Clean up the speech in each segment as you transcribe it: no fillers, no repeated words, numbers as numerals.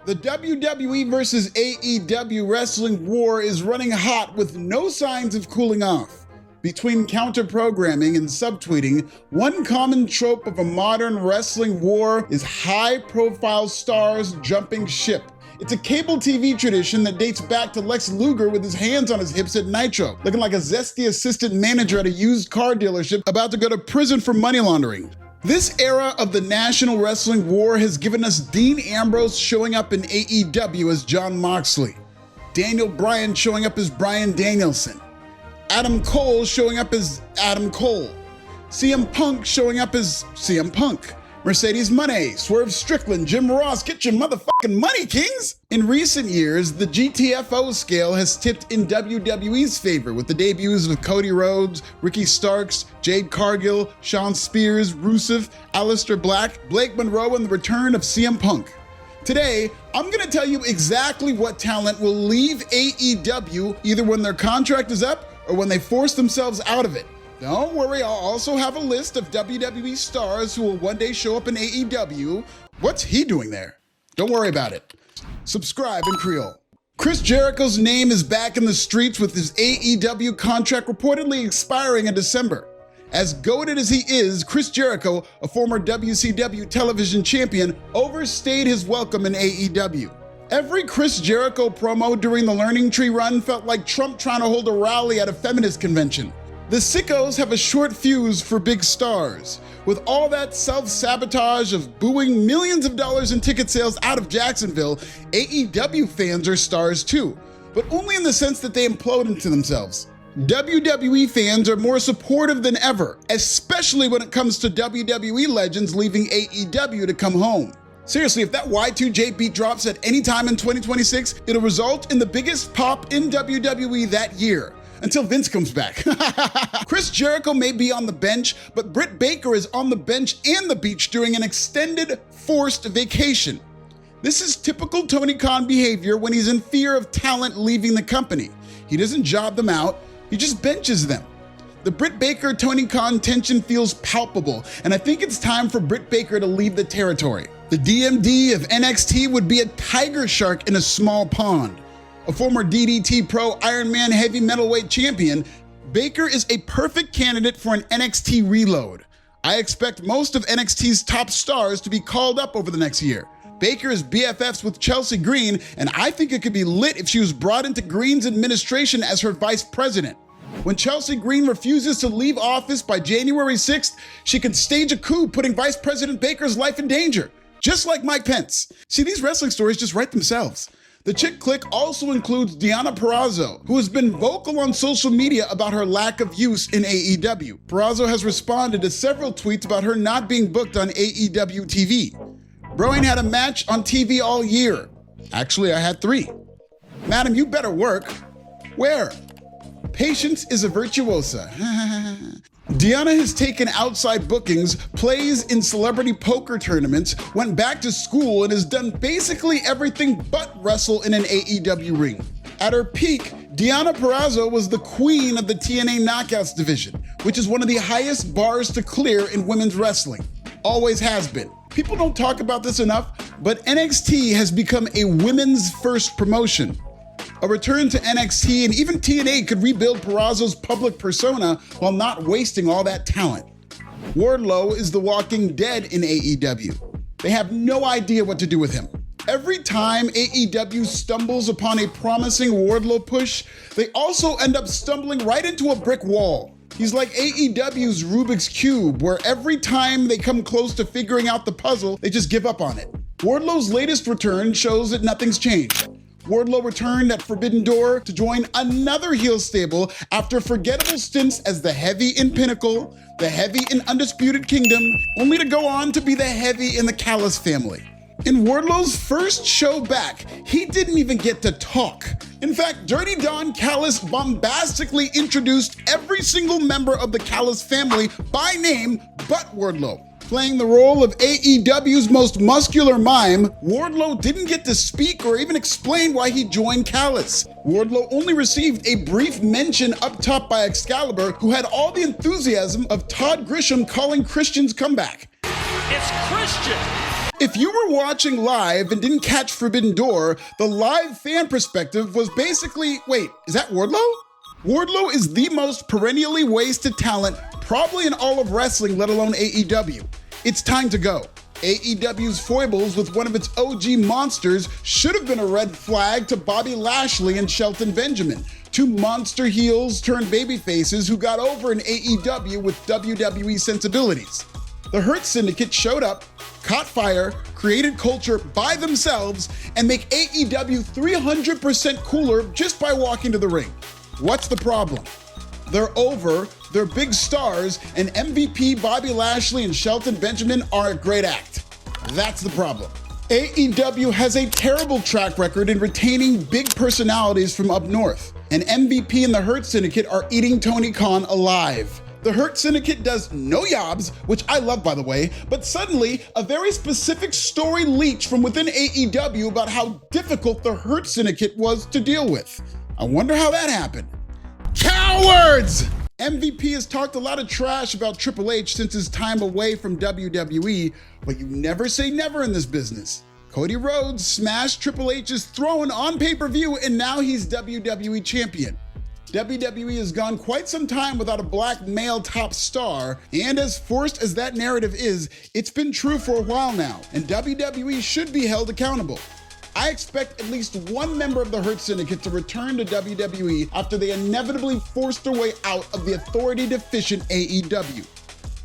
The WWE versus AEW wrestling war is running hot with no signs of cooling off. Between counter-programming and subtweeting, one common trope of a modern wrestling war is high-profile stars jumping ship. It's a cable TV tradition that dates back to Lex Luger with his hands on his hips at Nitro, looking like a zesty assistant manager at a used car dealership about to go to prison for money laundering. This era of the National Wrestling War has given us Dean Ambrose showing up in AEW as Jon Moxley, Daniel Bryan showing up as Bryan Danielson, Adam Cole showing up as Adam Cole, CM Punk showing up as CM Punk, Mercedes Moné, Swerve Strickland, Jim Ross, get your motherfucking money, kings! In recent years, the GTFO scale has tipped in WWE's favor with the debuts of Cody Rhodes, Ricky Starks, Jade Cargill, Shawn Spears, Rusev, Aleister Black, Blake Monroe, and the return of CM Punk. Today, I'm gonna tell you exactly what talent will leave AEW either when their contract is up or when they force themselves out of it. Don't worry, I'll also have a list of WWE stars who will one day show up in AEW. What's he doing there? Don't worry about it. Subscribe in Creole. Chris Jericho's name is back in the streets with his AEW contract reportedly expiring in December. As goated as he is, Chris Jericho, a former WCW television champion, overstayed his welcome in AEW. Every Chris Jericho promo during the Learning Tree run felt like Trump trying to hold a rally at a feminist convention. The sickos have a short fuse for big stars. With all that self-sabotage of booing millions of dollars in ticket sales out of Jacksonville, AEW fans are stars too, but only in the sense that they implode into themselves. WWE fans are more supportive than ever, especially when it comes to WWE legends leaving AEW to come home. Seriously, if that Y2J beat drops at any time in 2026, it'll result in the biggest pop in WWE that year. Until Vince comes back. Chris Jericho may be on the bench, but Britt Baker is on the bench and the beach during an extended, forced vacation. This is typical Tony Khan behavior when he's in fear of talent leaving the company. He doesn't job them out, he just benches them. The Britt Baker-Tony Khan tension feels palpable, and I think it's time for Britt Baker to leave the territory. The DMD of NXT would be a tiger shark in a small pond. A former DDT Pro Ironman heavy metalweight champion, Baker is a perfect candidate for an NXT reload. I expect most of NXT's top stars to be called up over the next year. Baker is BFFs with Chelsea Green, and I think it could be lit if she was brought into Green's administration as her vice president. When Chelsea Green refuses to leave office by January 6th, she can stage a coup putting Vice President Baker's life in danger, just like Mike Pence. See, these wrestling stories just write themselves. The Chick Click also includes Deonna Purrazzo, who has been vocal on social media about her lack of use in AEW. Purrazzo has responded to several tweets about her not being booked on AEW TV. Bro ain't had a match on TV all year. Actually, I had 3. Madam, you better work. Where? Patience is a virtuosa. Deonna has taken outside bookings, plays in celebrity poker tournaments, went back to school, and has done basically everything but wrestle in an AEW ring. At her peak, Deonna Purrazzo was the queen of the TNA Knockouts division, which is one of the highest bars to clear in women's wrestling. Always has been. People don't talk about this enough, but NXT has become a women's first promotion. A return to NXT and even TNA could rebuild Purrazzo's public persona while not wasting all that talent. Wardlow is the walking dead in AEW. They have no idea what to do with him. Every time AEW stumbles upon a promising Wardlow push, they also end up stumbling right into a brick wall. He's like AEW's Rubik's Cube, where every time they come close to figuring out the puzzle, they just give up on it. Wardlow's latest return shows that nothing's changed. Wardlow returned at Forbidden Door to join another heel stable after forgettable stints as the Heavy in Pinnacle, the Heavy in Undisputed Kingdom, only to go on to be the Heavy in the Callis family. In Wardlow's first show back, he didn't even get to talk. In fact, Dirty Don Callis bombastically introduced every single member of the Callis family by name but Wardlow. Playing the role of AEW's most muscular mime, Wardlow didn't get to speak or even explain why he joined Callis. Wardlow only received a brief mention up top by Excalibur, who had all the enthusiasm of Todd Grisham calling Christian's comeback. It's Christian! If you were watching live and didn't catch Forbidden Door, the live fan perspective was basically, wait, is that Wardlow? Wardlow is the most perennially wasted talent probably in all of wrestling, let alone AEW. It's time to go. AEW's foibles with one of its OG monsters should have been a red flag to Bobby Lashley and Shelton Benjamin, two monster heels turned babyfaces who got over in AEW with WWE sensibilities. The Hurt Syndicate showed up, caught fire, created culture by themselves, and make AEW 300% cooler just by walking to the ring. What's the problem? They're over, they're big stars, and MVP Bobby Lashley and Shelton Benjamin are a great act. That's the problem. AEW has a terrible track record in retaining big personalities from up north, and MVP and the Hurt Syndicate are eating Tony Khan alive. The Hurt Syndicate does no yobs, which I love by the way, but suddenly a very specific story leaked from within AEW about how difficult the Hurt Syndicate was to deal with. I wonder how that happened. Cowards! MVP has talked a lot of trash about Triple H since his time away from WWE, but you never say never in this business. Cody Rhodes smashed Triple H's throne on pay-per-view and now he's WWE champion. WWE has gone quite some time without a black male top star, and as forced as that narrative is, it's been true for a while now, and WWE should be held accountable. I expect at least one member of the Hurt Syndicate to return to WWE after they inevitably forced their way out of the authority-deficient AEW.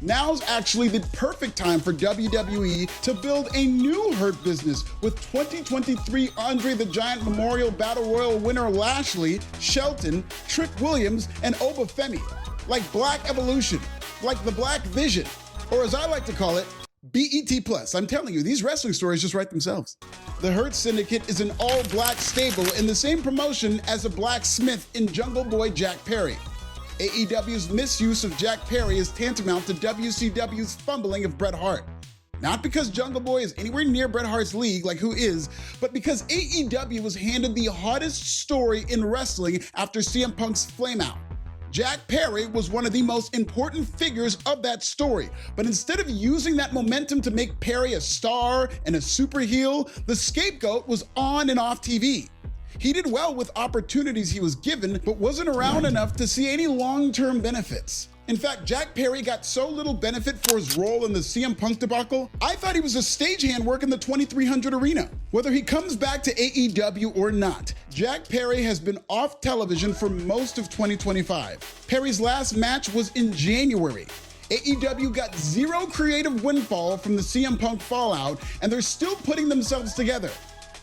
Now's actually the perfect time for WWE to build a new Hurt business with 2023 Andre the Giant Memorial Battle Royal winner Lashley, Shelton, Trick Williams, and Obafemi. Like Black Evolution, like the Black Vision, or as I like to call it, BET+. I'm telling you, these wrestling stories just write themselves. The Hurt Syndicate is an all-black stable in the same promotion as a blacksmith in Jungleboy Jack Perry. AEW's misuse of Jack Perry is tantamount to WCW's fumbling of Bret Hart. Not because Jungleboy is anywhere near Bret Hart's league, like who is, but because AEW was handed the hottest story in wrestling after CM Punk's flameout. Jack Perry was one of the most important figures of that story, but instead of using that momentum to make Perry a star and a super heel, the scapegoat was on and off TV. He did well with opportunities he was given, but wasn't around enough to see any long-term benefits. In fact, Jack Perry got so little benefit for his role in the CM Punk debacle, I thought he was a stagehand working the 2300 arena. Whether he comes back to AEW or not, Jack Perry has been off television for most of 2025. Perry's last match was in January. AEW got zero creative windfall from the CM Punk fallout, and they're still putting themselves together.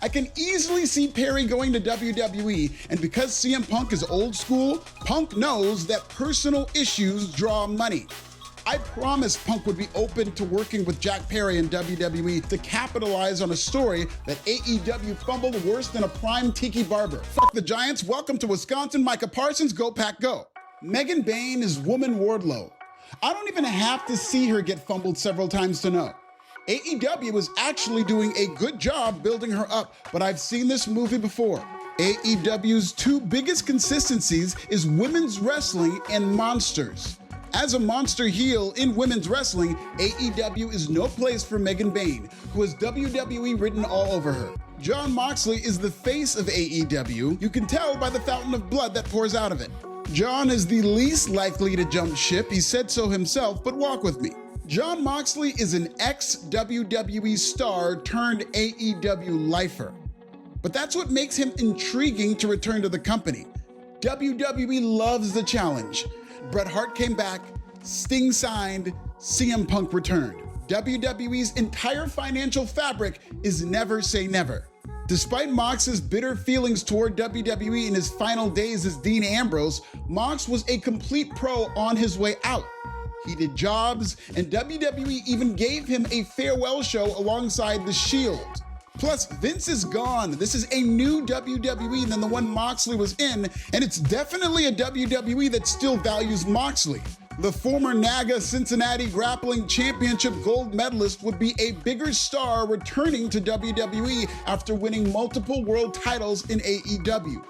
I can easily see Perry going to WWE, and because CM Punk is old school, Punk knows that personal issues draw money. I promised Punk would be open to working with Jack Perry and WWE to capitalize on a story that AEW fumbled worse than a prime tiki barber. Fuck the Giants, welcome to Wisconsin, Micah Parsons, go Pack go. Megan Bayne is woman Wardlow. I don't even have to see her get fumbled several times to know. AEW is actually doing a good job building her up, but I've seen this movie before. AEW's two biggest consistencies is women's wrestling and monsters. As a monster heel in women's wrestling, AEW is no place for Megan Bayne, who has WWE written all over her. Jon Moxley is the face of AEW. You can tell by the fountain of blood that pours out of it. Jon is the least likely to jump ship, he said so himself, but walk with me. Jon Moxley is an ex-WWE star turned AEW lifer. But that's what makes him intriguing to return to the company. WWE loves the challenge. Bret Hart came back, Sting signed, CM Punk returned. WWE's entire financial fabric is never say never. Despite Mox's bitter feelings toward WWE in his final days as Dean Ambrose, Mox was a complete pro on his way out. He did jobs, and WWE even gave him a farewell show alongside The Shield. Plus, Vince is gone. This is a new WWE than the one Moxley was in, and it's definitely a WWE that still values Moxley. The former NAGA Cincinnati Grappling Championship gold medalist would be a bigger star returning to WWE after winning multiple world titles in AEW.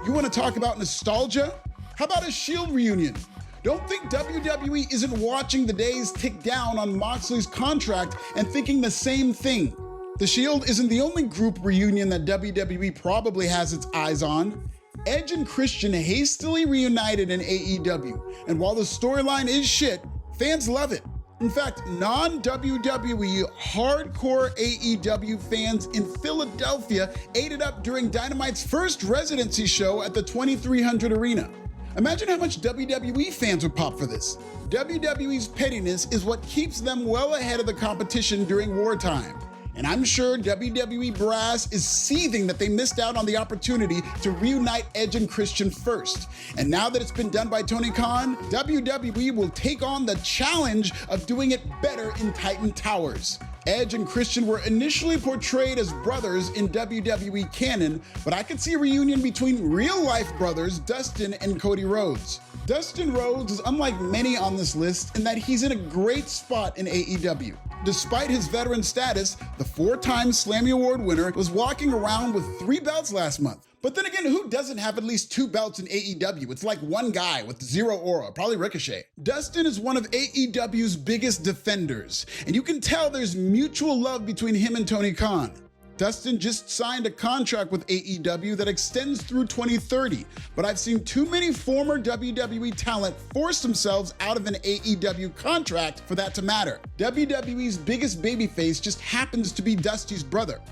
You want to talk about nostalgia? How about a Shield reunion? Don't think WWE isn't watching the days tick down on Moxley's contract and thinking the same thing. The Shield isn't the only group reunion that WWE probably has its eyes on. Edge and Christian hastily reunited in AEW, and while the storyline is shit, fans love it. In fact, non-WWE hardcore AEW fans in Philadelphia ate it up during Dynamite's first residency show at the 2300 Arena. Imagine how much WWE fans would pop for this. WWE's pettiness is what keeps them well ahead of the competition during wartime. And I'm sure WWE brass is seething that they missed out on the opportunity to reunite Edge and Christian first. And now that it's been done by Tony Khan, WWE will take on the challenge of doing it better in Titan Towers. Edge and Christian were initially portrayed as brothers in WWE canon, but I could see a reunion between real-life brothers Dustin and Cody Rhodes. Dustin Rhodes is unlike many on this list in that he's in a great spot in AEW. Despite his veteran status, the 4-time Slammy Award winner was walking around with 3 belts last month. But then again, who doesn't have at least 2 belts in AEW? It's like one guy with 0 aura, probably Ricochet. Dustin is one of AEW's biggest defenders, and you can tell there's mutual love between him and Tony Khan. Dustin just signed a contract with AEW that extends through 2030, but I've seen too many former WWE talent force themselves out of an AEW contract for that to matter. WWE's biggest babyface just happens to be Dusty's brother.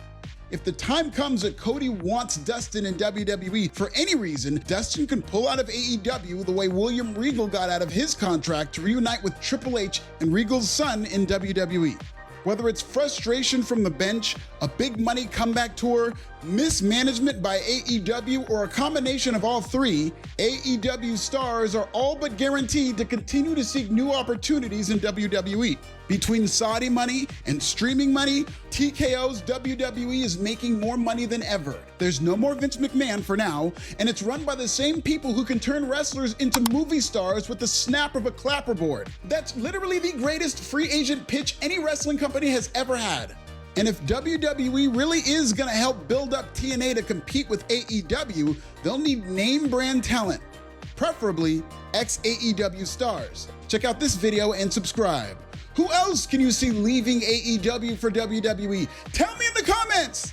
If the time comes that Cody wants Dustin in WWE for any reason, Dustin can pull out of AEW the way William Regal got out of his contract to reunite with Triple H and Regal's son in WWE. Whether it's frustration from the bench, a big money comeback tour, mismanagement by AEW, or a combination of all three, AEW stars are all but guaranteed to continue to seek new opportunities in WWE. Between Saudi money and streaming money, TKO's WWE is making more money than ever. There's no more Vince McMahon for now, and it's run by the same people who can turn wrestlers into movie stars with the snap of a clapperboard. That's literally the greatest free agent pitch any wrestling company has ever had. And if WWE really is gonna help build up TNA to compete with AEW, they'll need name brand talent, preferably ex-AEW stars. Check out this video and subscribe. Who else can you see leaving AEW for WWE? Tell me in the comments!